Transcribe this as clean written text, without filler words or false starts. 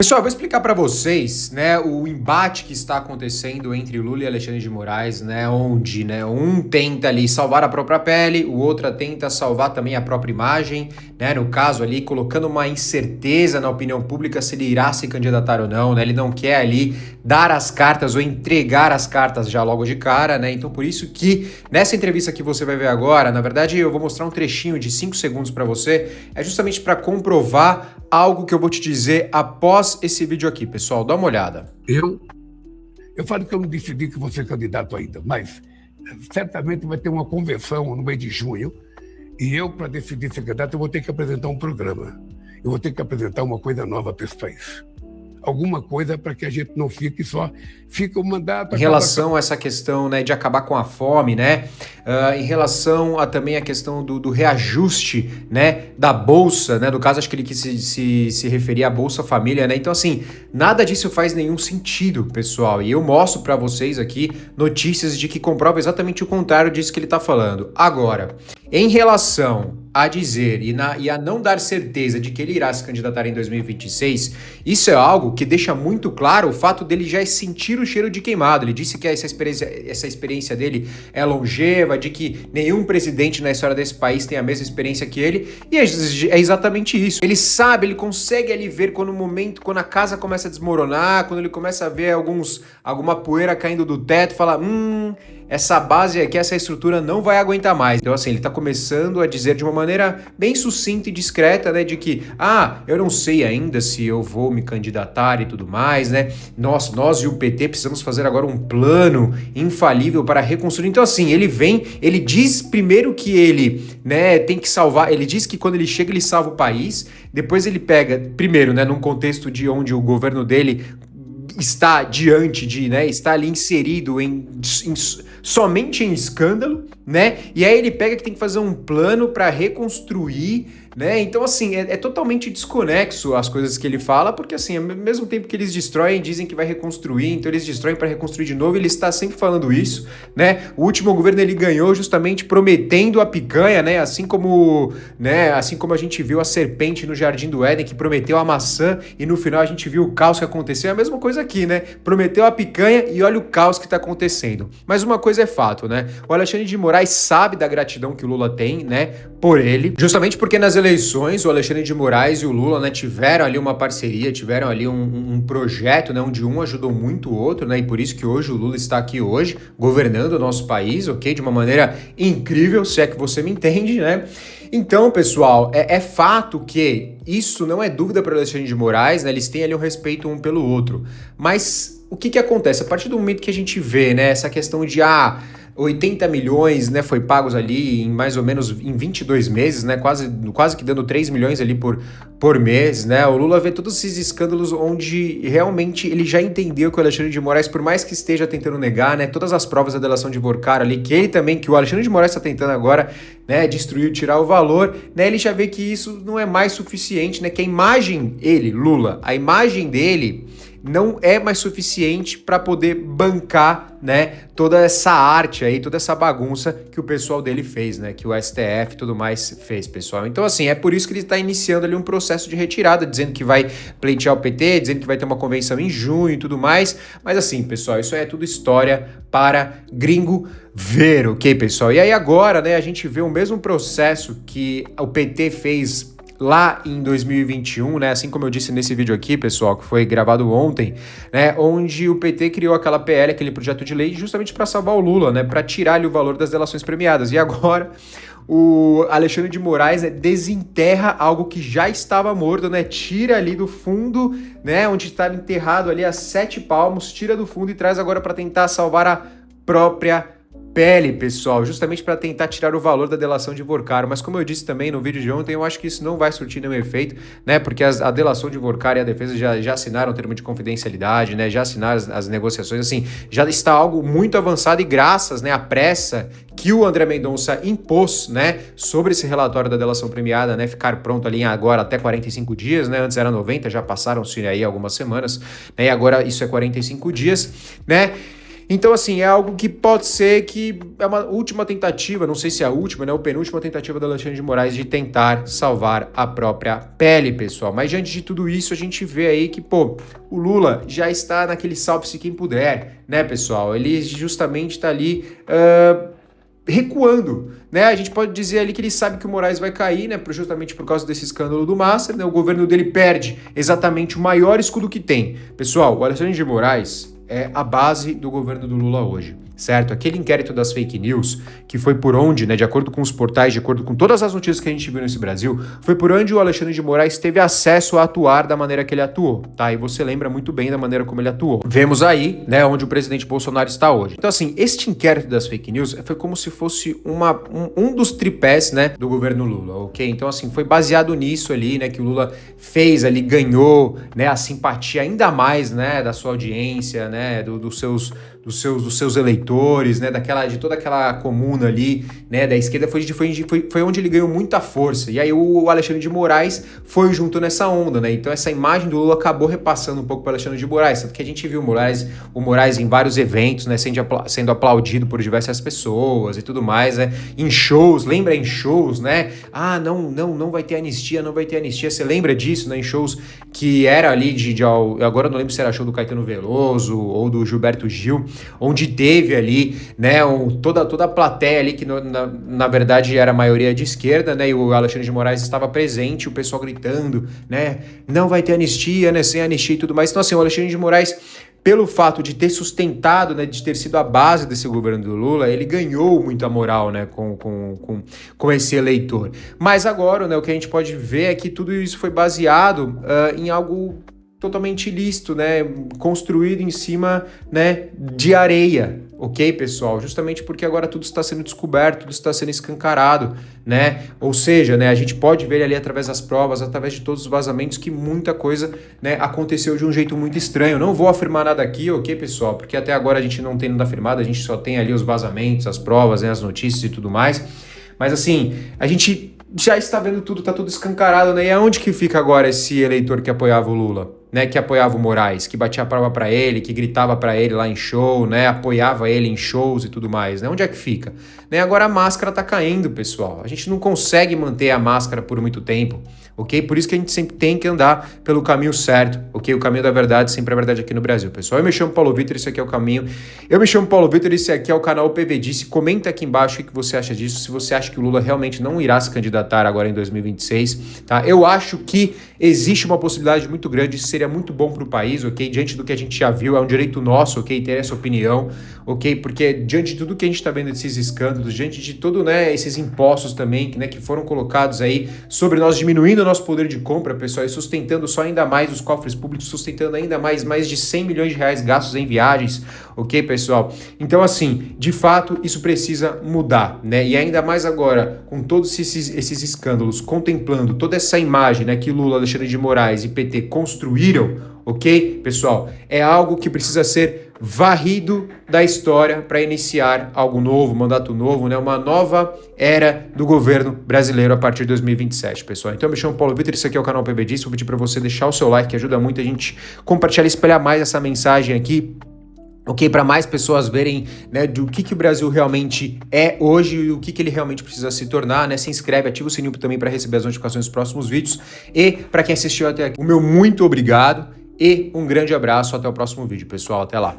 Pessoal, eu vou explicar para vocês, né, o embate que está acontecendo entre Lula e Alexandre de Moraes, né, onde, né, um tenta ali salvar a própria pele, o outro tenta salvar também a própria imagem, né, no caso ali colocando uma incerteza na opinião pública se ele irá se candidatar ou não, né, ele não quer ali dar as cartas ou entregar as cartas já logo de cara, né, então por isso que nessa entrevista que você vai ver agora, na verdade eu vou mostrar um trechinho de 5 segundos para você, é justamente para comprovar algo que eu vou te dizer após esse vídeo aqui, pessoal. Dá uma olhada. Eu falo que eu não decidi que vou ser candidato ainda, mas certamente vai ter uma convenção no mês de junho e eu, para decidir ser candidato, eu vou ter que apresentar um programa. Eu vou ter que apresentar uma coisa nova para esse país. Alguma coisa para que a gente não fique só, fica o mandato... Em relação a essa questão, né, de acabar com a fome, né, em relação a também a questão do reajuste, né, da Bolsa, né, no caso acho que ele quis se referir à Bolsa Família, né, então assim, nada disso faz nenhum sentido, pessoal, e eu mostro para vocês aqui notícias de que comprovam exatamente o contrário disso que ele tá falando. Agora, em relação a dizer e a não dar certeza de que ele irá se candidatar em 2026, isso é algo que deixa muito claro o fato dele já sentir o cheiro de queimado. Ele disse que essa experiência dele é longeva, de que nenhum presidente na história desse país tem a mesma experiência que ele, e é exatamente isso. Ele sabe, ele consegue ali ver quando a casa começa a desmoronar, quando ele começa a ver alguma poeira caindo do teto, fala, essa base aqui, essa estrutura não vai aguentar mais. Então assim, ele tá começando a dizer de uma maneira bem sucinta e discreta, né, de que, eu não sei ainda se eu vou me candidatar e tudo mais, né, nós e o PT precisamos fazer agora um plano infalível para reconstruir. Então assim, ele diz primeiro que ele, né, tem que salvar, ele diz que quando ele chega ele salva o país, depois ele pega, primeiro, né, num contexto de onde o governo dele está diante de, né, está ali inserido somente em escândalo, né, e aí ele pega que tem que fazer um plano para reconstruir, né, então assim, é totalmente desconexo as coisas que ele fala, porque assim, ao mesmo tempo que eles destroem, dizem que vai reconstruir, então eles destroem para reconstruir de novo, ele está sempre falando isso, né, o último governo ele ganhou justamente prometendo a picanha, né, assim como a gente viu a serpente no Jardim do Éden, que prometeu a maçã, e no final a gente viu o caos que aconteceu, é a mesma coisa aqui, né, prometeu a picanha e olha o caos que tá acontecendo. Mas uma coisa é fato, né, o Alexandre de Moraes sabe da gratidão que o Lula tem, né, por ele, justamente porque nas eleições o Alexandre de Moraes e o Lula, né, tiveram ali uma parceria, tiveram ali um projeto, né, onde um ajudou muito o outro, né, e por isso que hoje o Lula está aqui hoje, governando o nosso país, ok, de uma maneira incrível, se é que você me entende, né. Então, pessoal, é fato que isso não é dúvida para o Alexandre de Moraes, né, eles têm ali um respeito um pelo outro, mas o que acontece? A partir do momento que a gente vê, né, essa questão de 80 milhões, né, foi pagos ali em mais ou menos em 22 meses, né, quase que dando 3 milhões ali por mês, né, o Lula vê todos esses escândalos onde realmente ele já entendeu que o Alexandre de Moraes, por mais que esteja tentando negar, né, todas as provas da delação de Vorcaro ali, que o Alexandre de Moraes está tentando agora, né, destruir, tirar o valor, né, ele já vê que isso não é mais suficiente, né, que a imagem, a imagem dele não é mais suficiente para poder bancar, né, toda essa arte aí, toda essa bagunça que o pessoal dele fez, né, que o STF e tudo mais fez, pessoal. Então, assim, é por isso que ele está iniciando ali um processo de retirada, dizendo que vai pleitear o PT, dizendo que vai ter uma convenção em junho e tudo mais. Mas assim, pessoal, isso é tudo história para gringo ver, ok, pessoal? E aí agora, né, a gente vê o mesmo processo que o PT fez lá em 2021, né, assim como eu disse nesse vídeo aqui, pessoal, que foi gravado ontem, né, onde o PT criou aquela PL, aquele projeto de lei, justamente para salvar o Lula, né, para tirar-lhe o valor das delações premiadas. E agora o Alexandre de Moraes, né, desenterra algo que já estava morto, né, tira ali do fundo, né, onde estava enterrado ali a 7 palmos, tira do fundo e traz agora para tentar salvar a própria pele, pessoal, justamente para tentar tirar o valor da delação de Vorcaro, mas como eu disse também no vídeo de ontem, eu acho que isso não vai surtir nenhum efeito, né, porque a delação de Vorcaro e a defesa já assinaram o termo de confidencialidade, né, já assinaram as negociações, assim, já está algo muito avançado e graças, né, à pressa que o André Mendonça impôs, né, sobre esse relatório da delação premiada, né, ficar pronto ali agora até 45 dias, né, antes era 90, já passaram-se aí algumas semanas, né, e agora isso é 45 dias, né. Então, assim, é algo que pode ser que é uma última tentativa, não sei se é a última, né, ou penúltima tentativa do Alexandre de Moraes de tentar salvar a própria pele, pessoal. Mas diante de tudo isso, a gente vê aí que, pô, o Lula já está naquele salve-se quem puder, né, pessoal? Ele justamente está ali recuando, né? A gente pode dizer ali que ele sabe que o Moraes vai cair, né? Justamente por causa desse escândalo do Massa, né? O governo dele perde exatamente o maior escudo que tem. Pessoal, o Alexandre de Moraes é a base do governo do Lula hoje, certo? Aquele inquérito das fake news, que foi por onde, né, de acordo com os portais, de acordo com todas as notícias que a gente viu nesse Brasil, foi por onde o Alexandre de Moraes teve acesso a atuar da maneira que ele atuou, tá? E você lembra muito bem da maneira como ele atuou. Vemos aí, né, onde o presidente Bolsonaro está hoje. Então, assim, este inquérito das fake news foi como se fosse um dos tripés, né, do governo Lula, ok? Então, assim, foi baseado nisso ali, né, que o Lula fez ali, ganhou, né, a simpatia ainda mais, né, da sua audiência, né, dos seus eleitores, né, de toda aquela comuna ali, né, da esquerda, foi onde ele ganhou muita força. E aí o Alexandre de Moraes foi junto nessa onda, né? Então essa imagem do Lula acabou repassando um pouco para o Alexandre de Moraes, tanto que a gente viu o Moraes em vários eventos, né, sendo aplaudido por diversas pessoas e tudo mais, né? Em shows, lembra em shows, né? Ah, não vai ter anistia, não vai ter anistia. Você lembra disso, né? Em shows que era ali agora eu não lembro se era show do Caetano Veloso ou do Gilberto Gil, onde teve ali, né, toda a plateia ali, que na verdade era a maioria de esquerda, né, e o Alexandre de Moraes estava presente, o pessoal gritando, né, não vai ter anistia, né, sem anistia e tudo mais. Então, assim, o Alexandre de Moraes, pelo fato de ter sustentado, né, de ter sido a base desse governo do Lula, ele ganhou muita moral, né, com esse eleitor. Mas agora, né, o que a gente pode ver é que tudo isso foi baseado em algo totalmente ilícito, né, construído em cima, né, de areia, ok, pessoal? Justamente porque agora tudo está sendo descoberto, tudo está sendo escancarado, né, ou seja, né, a gente pode ver ali através das provas, através de todos os vazamentos, que muita coisa, né, aconteceu de um jeito muito estranho. Não vou afirmar nada aqui, ok, pessoal? Porque até agora a gente não tem nada afirmado, a gente só tem ali os vazamentos, as provas, né, as notícias e tudo mais, mas assim, a gente já está vendo tudo, tá tudo escancarado, né? E aonde que fica agora esse eleitor que apoiava o Lula, né? Que apoiava o Moraes, que batia a prova para ele, que gritava para ele lá em show, né? Apoiava ele em shows e tudo mais, né? Onde é que fica? Né? Agora a máscara tá caindo, pessoal. A gente não consegue manter a máscara por muito tempo, ok? Por isso que a gente sempre tem que andar pelo caminho certo, ok? O caminho da verdade sempre é verdade aqui no Brasil, pessoal. Eu me chamo Paulo Vitor, esse aqui é o caminho. Eu me chamo Paulo Vitor, esse aqui é o canal PV Disse. Comenta aqui embaixo o que você acha disso, se você acha que o Lula realmente não irá se candidatar agora em 2026, tá? Eu acho que existe uma possibilidade muito grande, isso seria muito bom para o país, ok? Diante do que a gente já viu, é um direito nosso, ok? Ter essa opinião, ok? Porque diante de tudo que a gente está vendo desses escândalos, diante de todo, né, esses impostos também, né, que foram colocados aí sobre nós, diminuindo o nosso poder de compra, pessoal, e sustentando só ainda mais os cofres públicos, sustentando ainda mais de 100 milhões de reais gastos em viagens, ok, pessoal? Então, assim, de fato, isso precisa mudar, né? E ainda mais agora, com todos esses escândalos, contemplando toda essa imagem, né, que Lula, Alexandre de Moraes e PT construíram, ok, pessoal? É algo que precisa ser varrido da história para iniciar algo novo, mandato novo, né? Uma nova era do governo brasileiro a partir de 2027, pessoal. Então eu me chamo Paulo Vitor, esse aqui é o canal PV Disse. Vou pedir para você deixar o seu like, que ajuda muito a gente compartilhar e espalhar mais essa mensagem aqui, ok? Para mais pessoas verem, né, do que o Brasil realmente é hoje e o que ele realmente precisa se tornar, né? Se inscreve, ativa o sininho também para receber as notificações dos próximos vídeos. E para quem assistiu até aqui, o meu muito obrigado e um grande abraço. Até o próximo vídeo, pessoal. Até lá.